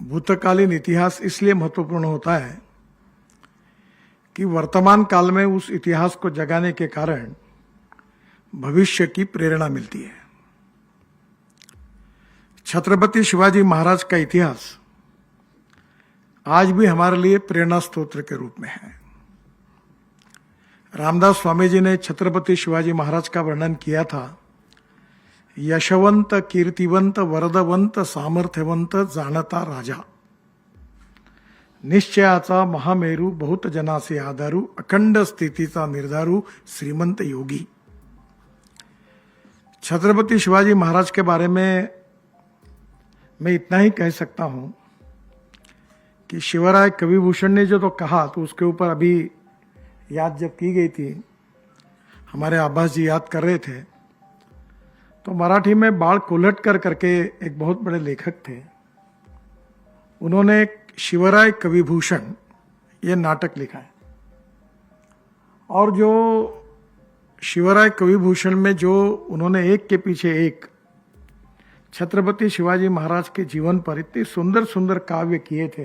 भूतकालीन इतिहास इसलिए महत्वपूर्ण होता है कि वर्तमान काल में उस इतिहास को जगाने के कारण भविष्य की प्रेरणा मिलती है। छत्रपति शिवाजी महाराज का इतिहास आज भी हमारे लिए प्रेरणा स्रोत के रूप में है। रामदास स्वामी जी ने छत्रपति शिवाजी महाराज का वर्णन किया था, यशवंत कीर्तिवंत वरदवंत सामर्थ्यवंत जाणता राजा, निश्चयाचा महामेरू बहुत जनासे आधारू, अखंड स्थितीचा निर्धारू श्रीमंत योगी। छत्रपति शिवाजी महाराज के बारे में मैं इतना ही कह सकता हूं कि शिवराय कविभूषण ने जो तो कहा, तो उसके ऊपर अभी याद जब की गई थी, हमारे आभास जी याद कर रहे थे, तो मराठी में बाळ कोल्हटकर करके एक बहुत बड़े लेखक थे। उन्होंने शिवराय कविभूषण ये नाटक लिखा है, और जो शिवराय कविभूषण में जो उन्होंने एक के पीछे एक छत्रपति शिवाजी महाराज के जीवन पर इतने सुंदर सुंदर काव्य किए थे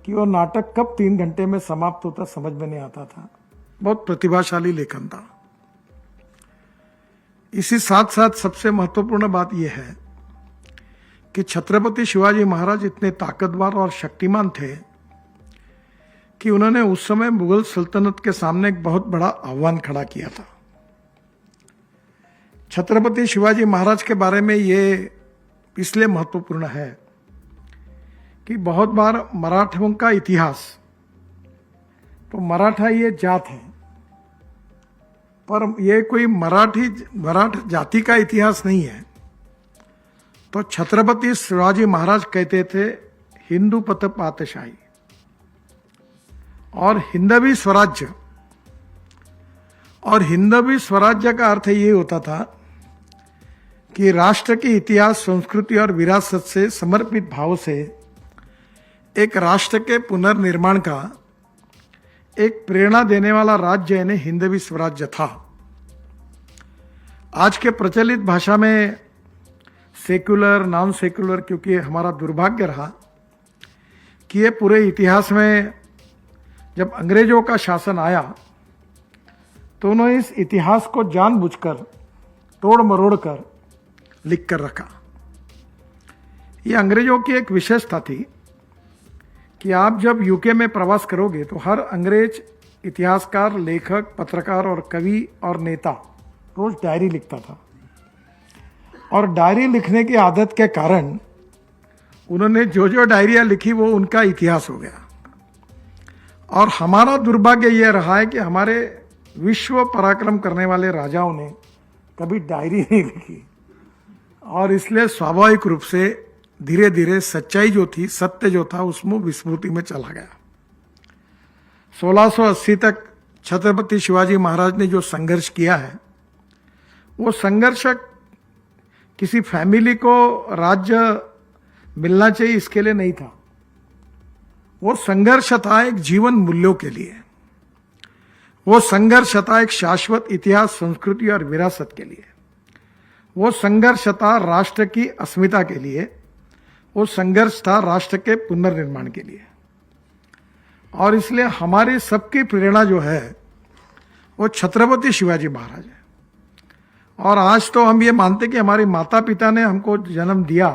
कि वो नाटक कब 3 घंटे में समाप्त होता समझ में नहीं आता था। बहुत प्रतिभाशाली लेखन था। इसी साथ साथ सबसे महत्वपूर्ण बात यह है कि छत्रपति शिवाजी महाराज इतने ताकतवर और शक्तिमान थे कि उन्होंने उस समय मुगल सल्तनत के सामने एक बहुत बड़ा आह्वान खड़ा किया था। छत्रपति शिवाजी महाराज के बारे में ये इसलिए महत्वपूर्ण है कि बहुत बार मराठों का इतिहास, तो मराठा ये जात है, पर ये कोई मराठ जाति का इतिहास नहीं है। तो छत्रपति शिवाजी महाराज कहते थे हिंदू पथ पातशाही और हिंदवी स्वराज्य। और हिंदवी स्वराज्य का अर्थ ये होता था कि राष्ट्र के इतिहास, संस्कृति और विरासत से समर्पित भाव से एक राष्ट्र के पुनर्निर्माण का एक प्रेरणा देने वाला राज्य यानी हिंदवी स्वराज्य था। आज के प्रचलित भाषा में सेक्युलर, नॉन सेक्युलर, क्योंकि हमारा दुर्भाग्य रहा कि ये पूरे इतिहास में जब अंग्रेजों का शासन आया तो उन्होंने इस इतिहास को जानबूझकर तोड़ मरोड़ कर लिख कर रखा। ये अंग्रेजों की एक विशेषता थी कि आप जब यूके में प्रवास करोगे तो हर अंग्रेज इतिहासकार, लेखक, पत्रकार और कवि और नेता रोज डायरी लिखता था, और डायरी लिखने की आदत के कारण उन्होंने जो जो डायरियां लिखी वो उनका इतिहास हो गया। और हमारा दुर्भाग्य यह रहा है कि हमारे विश्व पराक्रम करने वाले राजाओं ने कभी डायरी नहीं लिखी, और इसलिए स्वाभाविक रूप से धीरे धीरे सच्चाई जो थी, सत्य जो था, उसमें विस्मृति में चला गया। 1680 तक छत्रपति शिवाजी महाराज ने जो संघर्ष किया है, वो संघर्ष किसी फैमिली को राज्य मिलना चाहिए इसके लिए नहीं था। वो संघर्ष था एक जीवन मूल्यों के लिए। वो संघर्ष था एक शाश्वत इतिहास, संस्कृति और विरासत के लिए। वो संघर्ष था राष्ट्र की अस्मिता के लिए। वो संघर्ष था राष्ट्र के पुनर्निर्माण के लिए। और इसलिए हमारी सबकी प्रेरणा जो है वो छत्रपति शिवाजी महाराज है। और आज तो हम ये मानते कि हमारे माता पिता ने हमको जन्म दिया,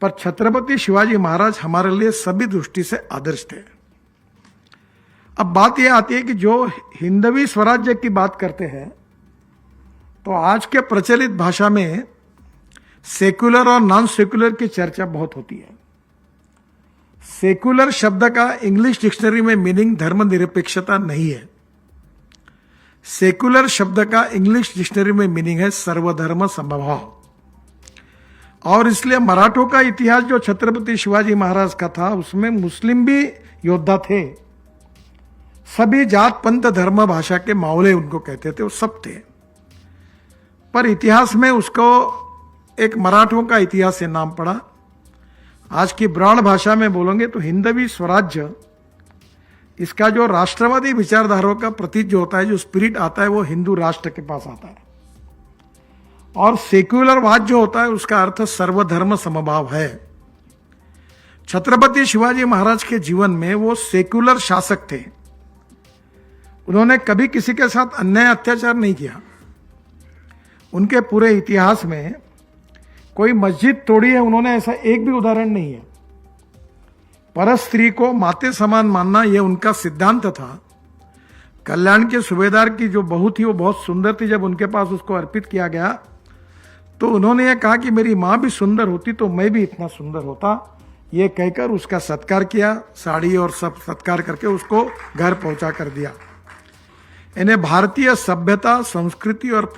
पर छत्रपति शिवाजी महाराज हमारे लिए सभी दृष्टि से आदर्श थे। अब बात यह आती है कि जो हिंदवी स्वराज्य की बात करते हैं, तो आज के प्रचलित भाषा में सेक्युलर और नॉन सेक्युलर की चर्चा बहुत होती है। सेक्युलर शब्द का इंग्लिश डिक्शनरी में मीनिंग धर्मनिरपेक्षता नहीं है। सेक्युलर शब्द का इंग्लिश डिक्शनरी में मीनिंग है सर्वधर्म समभाव। और इसलिए मराठों का इतिहास जो छत्रपति शिवाजी महाराज का था, उसमें मुस्लिम भी योद्धा थे। सभी जात, पंथ, धर्म, भाषा के मावले उनको कहते थे, वो सब थे। पर इतिहास में उसको एक मराठों का इतिहास से नाम पड़ा। आज की ब्राह्मण भाषा में बोलेंगे तो हिंदवी स्वराज्य, इसका जो राष्ट्रवादी विचारधाराओं का प्रतीक जो होता है, जो स्पिरिट आता है, वो हिंदू राष्ट्र के पास आता है। और सेक्युलरवाद जो होता है उसका अर्थ सर्वधर्म समभाव है। छत्रपति शिवाजी महाराज के जीवन में वो सेक्युलर शासक थे। उन्होंने कभी किसी के साथ अन्याय अत्याचार नहीं किया। उनके पूरे इतिहास में कोई मस्जिद तोड़ी है उन्होंने, ऐसा एक भी उदाहरण नहीं है। पर स्त्री को माते समान मानना यह उनका सिद्धांत था। कल्याण के सूबेदार की जो बहू थी वो बहुत सुंदर थी। जब उनके पास उसको अर्पित किया गया तो उन्होंने ये कहा कि मेरी माँ भी सुंदर होती तो मैं भी इतना सुंदर होता। ये कहकर उसका सत्कार किया, साड़ी और सब सत्कार करके उसको घर पहुंचा कर दिया। इन्हें भारतीय सभ्यता, संस्कृति और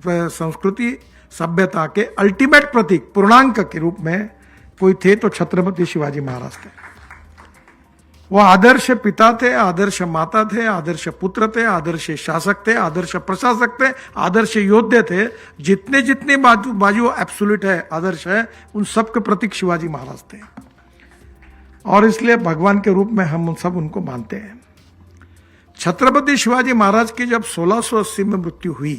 संस्कृति सभ्यता के अल्टीमेट प्रतीक, पूर्णांक के रूप में कोई थे तो छत्रपति शिवाजी महाराज थे। वो आदर्श पिता थे, आदर्श माता थे, आदर्श पुत्र थे, आदर्श शासक थे, आदर्श प्रशासक थे, आदर्श योद्धे थे। जितने जितने बाजू एब्सोल्यूट है, आदर्श है, उन सब के प्रतीक शिवाजी महाराज थे। और इसलिए भगवान के रूप में हम सब उनको मानते हैं। छत्रपति शिवाजी महाराज की जब 1680 में मृत्यु हुई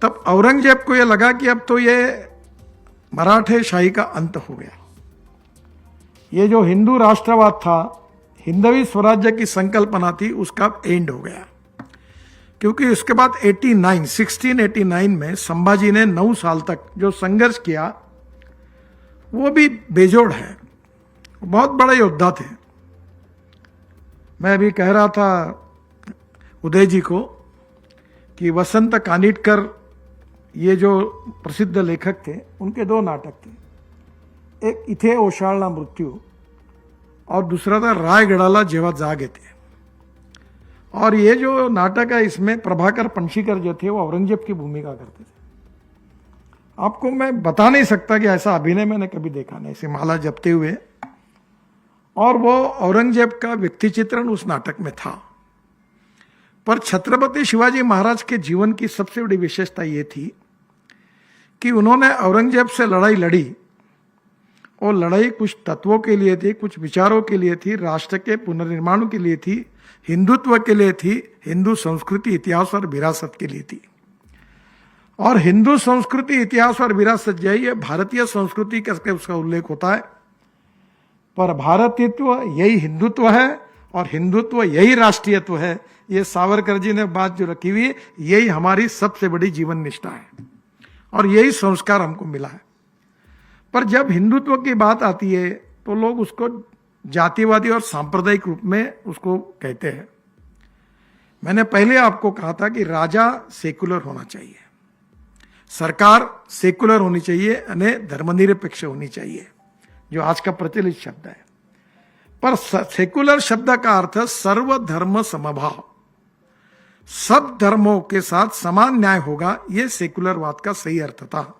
तब औरंगजेब को यह लगा कि अब तो ये मराठे शाही का अंत हो गया। ये जो हिंदू राष्ट्रवाद था, हिंदवी स्वराज्य की संकल्पना थी, उसका एंड हो गया। क्योंकि उसके बाद 1689 में संभाजी ने 9 साल तक जो संघर्ष किया वो भी बेजोड़ है। बहुत बड़े योद्धा थे। मैं अभी कह रहा था उदय जी को कि वसंत कानिटकर ये जो प्रसिद्ध लेखक थे, उनके 2 नाटक थे। एक इथे ओशाळला मृत्यू और दूसरा था रायगढ़ाला जेवा जागे थे। और ये जो नाटक है इसमें प्रभाकर पंशीकर जो थे वो औरंगजेब की भूमिका करते थे। आपको मैं बता नहीं सकता कि ऐसा अभिनय मैंने कभी देखा नहीं, ऐसे माला जपते हुए। और वो औरंगजेब का व्यक्ति चित्रण उस नाटक में था। पर छत्रपति शिवाजी महाराज के जीवन की सबसे बड़ी विशेषता ये थी कि उन्होंने औरंगजेब से लड़ाई लड़ी और लड़ाई कुछ तत्वों के लिए थी, कुछ विचारों के लिए थी, राष्ट्र के पुनर्निर्माण के लिए थी, हिंदुत्व के लिए थी, हिंदू संस्कृति, इतिहास और विरासत के लिए थी। और हिंदू संस्कृति, इतिहास और विरासत यही है, भारतीय संस्कृति का उसका उल्लेख होता है। पर भारतीयत्व यही हिंदुत्व है और हिंदुत्व यही राष्ट्रीयत्व है। ये सावरकर जी ने बात जो रखी हुई, यही हमारी सबसे बड़ी जीवन निष्ठा है और यही संस्कार हमको मिला है। पर जब हिंदुत्व की बात आती है तो लोग उसको जातिवादी और सांप्रदायिक रूप में उसको कहते हैं। मैंने पहले आपको कहा था कि राजा सेकुलर होना चाहिए, सरकार सेकुलर होनी चाहिए, यानी धर्मनिरपेक्ष होनी चाहिए, जो आज का प्रचलित शब्द है। पर सेकुलर शब्द का अर्थ सर्वधर्म समभाव, सब धर्मों के साथ समान न्याय होगा, यह सेकुलरवाद का सही अर्थ था।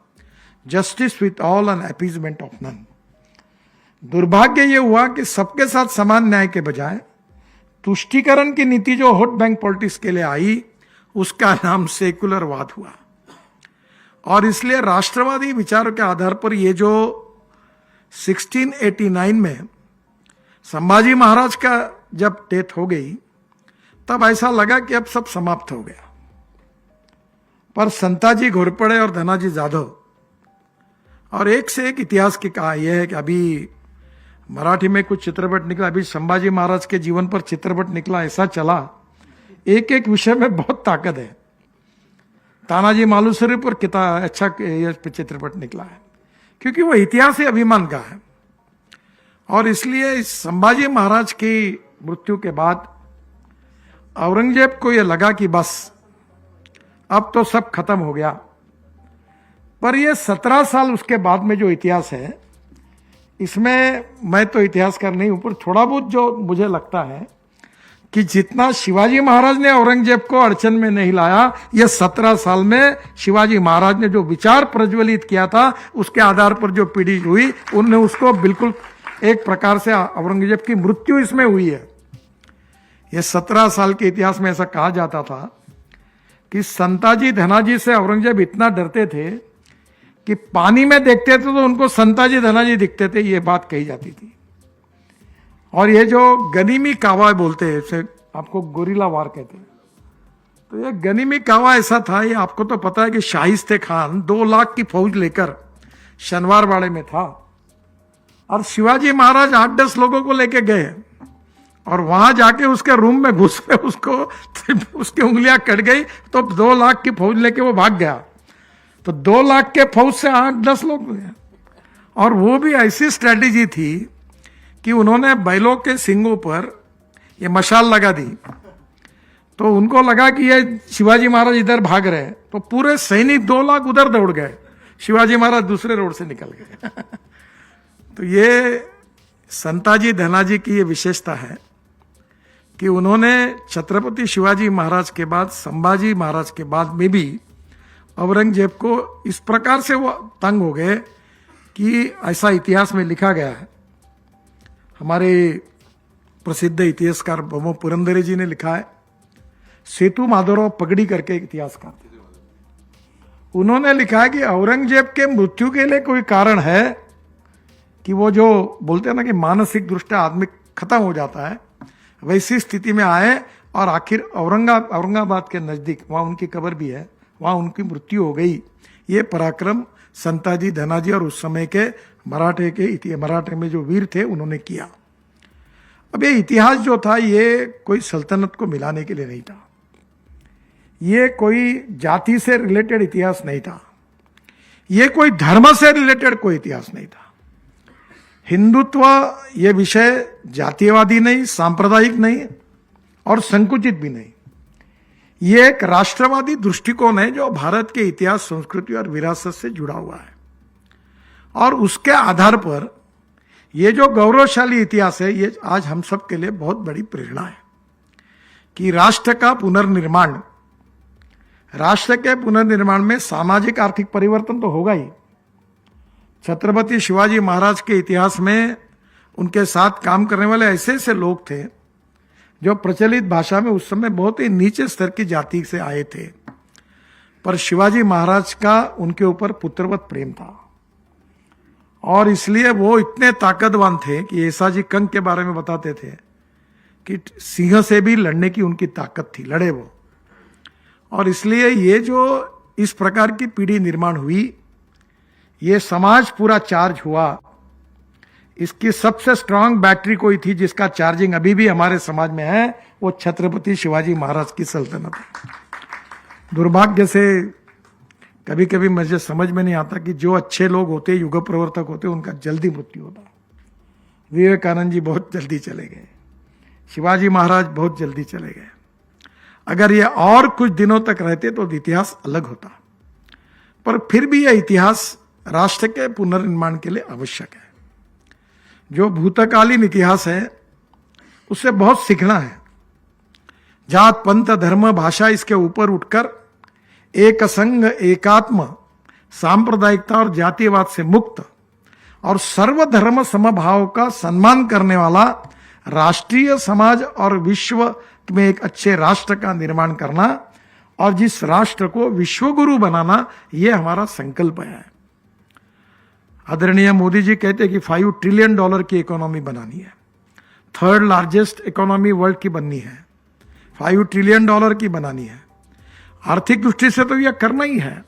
Justice with all and appeasement of none. दुर्भाग्य यह हुआ कि सबके साथ समान न्याय के बजाय तुष्टीकरण की नीति जो वोट बैंक पॉलिटिक्स के लिए आई, उसका नाम सेकुलरवाद हुआ। और इसलिए राष्ट्रवादी विचारों के आधार पर ये जो 1689 में संभाजी महाराज का जब डेथ हो गई तब ऐसा लगा कि अब सब समाप्त हो गया। पर संताजी घोरपड़े और धनाजी जाधव और एक से एक इतिहास की कहा यह है कि अभी मराठी में कुछ चित्रपट निकला, अभी संभाजी महाराज के जीवन पर चित्रपट निकला, ऐसा चला, एक एक विषय में बहुत ताकत है। तानाजी मालुसरे पर कितना अच्छा चित्रपट निकला है, क्योंकि वो इतिहास ही अभिमान का है। और इसलिए संभाजी महाराज की मृत्यु के बाद औरंगजेब को यह लगा कि बस अब तो सब खत्म हो गया। पर ये 17 साल उसके बाद में जो इतिहास है, इसमें मैं तो इतिहासकार नहीं हूं, पर थोड़ा बहुत जो मुझे लगता है कि जितना शिवाजी महाराज ने औरंगजेब को अड़चन में नहीं लाया, ये 17 साल में शिवाजी महाराज ने जो विचार प्रज्वलित किया था, उसके आधार पर जो पीढ़ी हुई, उनने उसको बिल्कुल एक प्रकार से औरंगजेब की मृत्यु इसमें हुई है। ये 17 साल के इतिहास में ऐसा कहा जाता था कि संताजी धनाजी से औरंगजेब इतना डरते थे कि पानी में देखते थे तो उनको संताजी धनाजी दिखते थे, ये बात कही जाती थी। और ये जो गनीमी कावा बोलते हैं, इसे आपको गोरिल्ला वार कहते हैं, तो ये गनीमी कावा ऐसा था, ये आपको तो पता है कि शाहिस्ते खान 2 लाख की फौज लेकर शनिवारवाड़े में था और शिवाजी महाराज 8-10 लोगों को लेके गए और वहां जाके उसके रूम में घुस के उसको उसकी उंगलियां कट गई तो 2 लाख की फौज लेके वो भाग गया। तो 2 लाख के फौज से 8-10 लोग गए। और वो भी ऐसी स्ट्रेटेजी थी कि उन्होंने बैलों के सींगों पर ये मशाल लगा दी, तो उनको लगा कि ये शिवाजी महाराज इधर भाग रहे हैं, तो पूरे सैनिक 2 लाख उधर दौड़ गए, शिवाजी महाराज दूसरे रोड से निकल गए। तो ये संताजी धनाजी की ये विशेषता है कि उन्होंने छत्रपति शिवाजी महाराज के बाद, संभाजी महाराज के बाद में भी औरंगजेब को इस प्रकार से वो तंग हो गए कि ऐसा इतिहास में लिखा गया है। हमारे प्रसिद्ध इतिहासकार बमो पुरंदरे जी ने लिखा है, सेतु माधवराव पगड़ी करके एक इतिहासकार थे, उन्होंने लिखा है कि औरंगजेब के मृत्यु के लिए कोई कारण है कि वो जो बोलते हैं ना कि मानसिक दृष्टि आदमी खत्म हो जाता है, वैसी स्थिति में आए और आखिर औरंगाबाद के नजदीक वहां उनकी कब्र भी है, वहां उनकी मृत्यु हो गई। ये पराक्रम संताजी धनाजी और उस समय के मराठे में जो वीर थे उन्होंने किया। अब ये इतिहास जो था ये कोई सल्तनत को मिलाने के लिए नहीं था, ये कोई जाति से रिलेटेड इतिहास नहीं था, ये कोई धर्म से रिलेटेड कोई इतिहास नहीं था। हिंदुत्व ये विषय जातीयवादी नहीं, सांप्रदायिक नहीं और संकुचित भी नहीं, ये एक राष्ट्रवादी दृष्टिकोण है जो भारत के इतिहास, संस्कृति और विरासत से जुड़ा हुआ है। और उसके आधार पर ये जो गौरवशाली इतिहास है, ये आज हम सब के लिए बहुत बड़ी प्रेरणा है कि राष्ट्र का पुनर्निर्माण, राष्ट्र के पुनर्निर्माण में सामाजिक आर्थिक परिवर्तन तो होगा ही। छत्रपति शिवाजी महाराज के इतिहास में उनके साथ काम करने वाले ऐसे ऐसे लोग थे जो प्रचलित भाषा में उस समय बहुत ही नीचे स्तर की जाति से आए थे, पर शिवाजी महाराज का उनके ऊपर पुत्रवत प्रेम था और इसलिए वो इतने ताकतवान थे कि ऐसाजी कंग के बारे में बताते थे कि सिंह से भी लड़ने की उनकी ताकत थी, लड़े वो। और इसलिए ये जो इस प्रकार की पीढ़ी निर्माण हुई, ये समाज पूरा चार्ज हुआ। इसकी सबसे स्ट्रांग बैटरी कोई थी जिसका चार्जिंग अभी भी हमारे समाज में है, वो छत्रपति शिवाजी महाराज की सल्तनत है। दुर्भाग्य से कभी कभी मुझे समझ में नहीं आता कि जो अच्छे लोग होते, युग प्रवर्तक होते, उनका जल्दी मृत्यु होता। विवेकानंद जी बहुत जल्दी चले गए, शिवाजी महाराज बहुत जल्दी चले गए। अगर ये और कुछ दिनों तक रहते तो इतिहास अलग होता, पर फिर भी यह इतिहास राष्ट्र के पुनर्निर्माण के लिए आवश्यक है। जो भूतकालीन इतिहास है उससे बहुत सीखना है। जात पंथ धर्म भाषा इसके ऊपर उठकर एक संघ, एकात्म, सांप्रदायिकता और जातीयवाद से मुक्त और सर्वधर्म समभाव का सम्मान करने वाला राष्ट्रीय समाज और विश्व में एक अच्छे राष्ट्र का निर्माण करना और जिस राष्ट्र को विश्वगुरु बनाना, यह हमारा संकल्प है। आदरणीय मोदी जी कहते हैं कि $5 ट्रिलियन की इकोनॉमी बनानी है, 3rd लार्जेस्ट इकोनॉमी वर्ल्ड की बननी है, $5 ट्रिलियन की बनानी है। आर्थिक दृष्टि से तो यह करना ही है,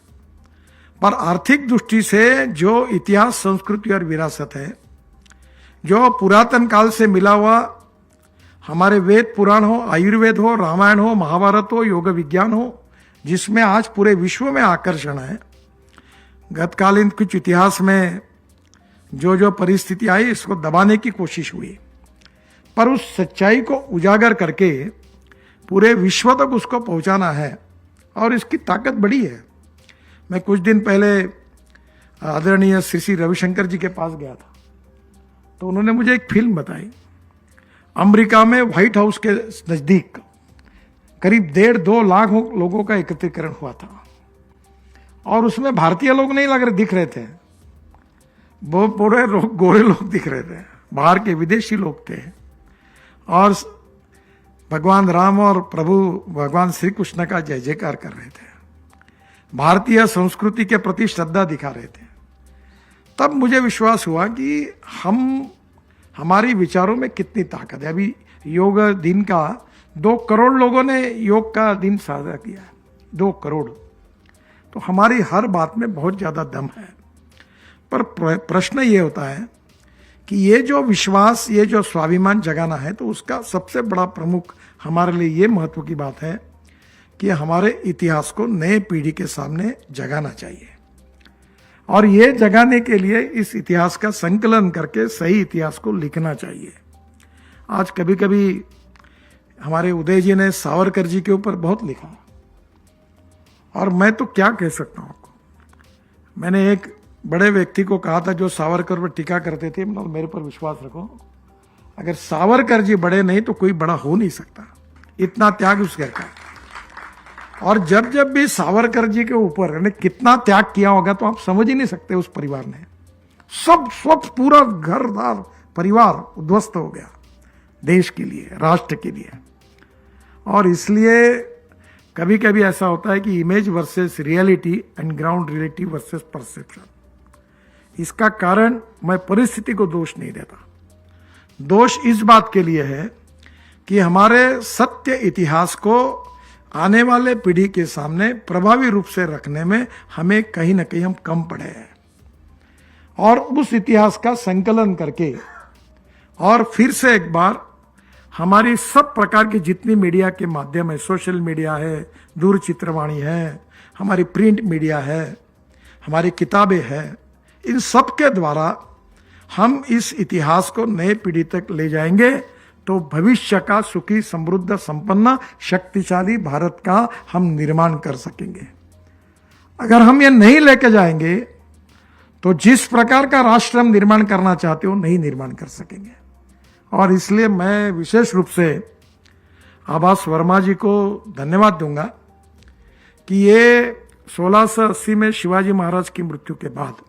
पर आर्थिक दृष्टि से जो इतिहास, संस्कृति और विरासत है, जो पुरातन काल से मिला हुआ, हमारे वेद पुराण हो, आयुर्वेद हो, रामायण हो, महाभारत हो, योग विज्ञान हो, जिसमें आज पूरे विश्व में आकर्षण है। गतकालीन कुछ इतिहास में जो जो परिस्थिति आई, इसको दबाने की कोशिश हुई, पर उस सच्चाई को उजागर करके पूरे विश्व तक उसको पहुंचाना है और इसकी ताकत बड़ी है। मैं कुछ दिन पहले आदरणीय श्री रविशंकर जी के पास गया था, तो उन्होंने मुझे एक फिल्म बताई। अमेरिका में व्हाइट हाउस के नजदीक करीब 1.5-2 लाख लोगों का एकत्रीकरण हुआ था और उसमें भारतीय लोग नहीं लग रहे, दिख रहे थे, वो पूरे गोरे लोग दिख रहे थे, बाहर के विदेशी लोग थे और भगवान राम और प्रभु भगवान श्री कृष्ण का जय जयकार कर रहे थे, भारतीय संस्कृति के प्रति श्रद्धा दिखा रहे थे। तब मुझे विश्वास हुआ कि हमारी विचारों में कितनी ताकत है। अभी योग दिन का 2 करोड़ लोगों ने योग का दिन साझा किया है, 2 करोड़। तो हमारी हर बात में बहुत ज्यादा दम है, पर प्रश्न ये होता है कि ये जो विश्वास, ये जो स्वाभिमान जगाना है, तो उसका सबसे बड़ा प्रमुख हमारे लिए ये महत्व की बात है कि हमारे इतिहास को नए पीढ़ी के सामने जगाना चाहिए। और ये जगाने के लिए इस इतिहास का संकलन करके सही इतिहास को लिखना चाहिए। आज कभी कभी हमारे उदय जी ने सावरकर जी के ऊपर बहुत लिखा, और मैं तो क्या कह सकता हूं आपको। मैंने एक बड़े व्यक्ति को कहा था जो सावरकर पर टीका करते थे, मतलब मेरे पर विश्वास रखो, अगर सावरकर जी बड़े नहीं तो कोई बड़ा हो नहीं सकता, इतना त्याग उसके का। और जब जब भी सावरकर जी के ऊपर ने कितना त्याग किया होगा तो आप समझ ही नहीं सकते। उस परिवार ने सब पूरा घरदार परिवार उद्ध्वस्त हो गया देश के लिए, राष्ट्र के लिए। और इसलिए कभी कभी ऐसा होता है कि image versus reality and ground reality versus perception. इसका कारण मैं परिस्थिति को दोष नहीं देता, दोष इस बात के लिए है कि हमारे सत्य इतिहास को आने वाले पीढ़ी के सामने प्रभावी रूप से रखने में हमें कहीं ना कहीं हम कम पड़े हैं। और उस इतिहास का संकलन करके और फिर से एक बार हमारी सब प्रकार की जितनी मीडिया के माध्यम है, सोशल मीडिया है, दूरचित्रवाणी है, हमारी प्रिंट मीडिया है, हमारी किताबें हैं, इन सब के द्वारा हम इस इतिहास को नए पीढ़ी तक ले जाएंगे तो भविष्य का सुखी, समृद्ध, संपन्न, शक्तिशाली भारत का हम निर्माण कर सकेंगे। अगर हम ये नहीं लेके जाएंगे तो जिस प्रकार का राष्ट्र हम निर्माण करना चाहते हो नहीं निर्माण कर सकेंगे। और इसलिए मैं विशेष रूप से आभास वर्मा जी को धन्यवाद दूंगा कि ये 1680 में शिवाजी महाराज की मृत्यु के बाद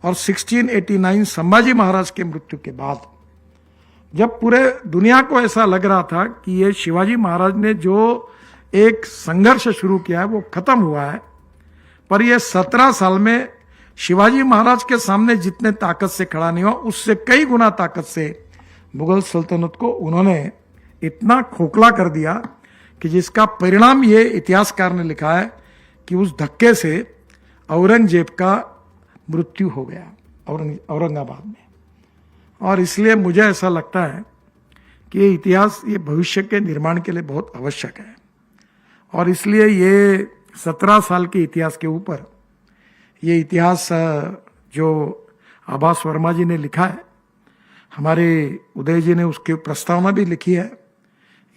और 1689 संभाजी महाराज के मृत्यु के बाद, जब पूरे दुनिया को ऐसा लग रहा था कि ये शिवाजी महाराज ने जो एक संघर्ष शुरू किया है वो खत्म हुआ है, पर ये 17 साल में शिवाजी महाराज के सामने जितने ताकत से खड़ा नहीं हुआ उससे कई गुना ताकत से मुगल सल्तनत को उन्होंने इतना खोखला कर दिया कि जिसका परिणाम ये इतिहासकार ने लिखा है कि उस धक्के से औरंगजेब का मृत्यु हो गया औरंगाबाद में। और इसलिए मुझे ऐसा लगता है कि ये इतिहास, ये भविष्य के निर्माण के लिए बहुत आवश्यक है। और इसलिए ये 17 साल के इतिहास के ऊपर ये इतिहास जो आभास वर्मा जी ने लिखा है, हमारे उदय जी ने उसकी प्रस्तावना भी लिखी है,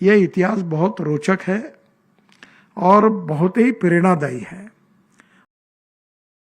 ये इतिहास बहुत रोचक है और बहुत ही प्रेरणादायी है।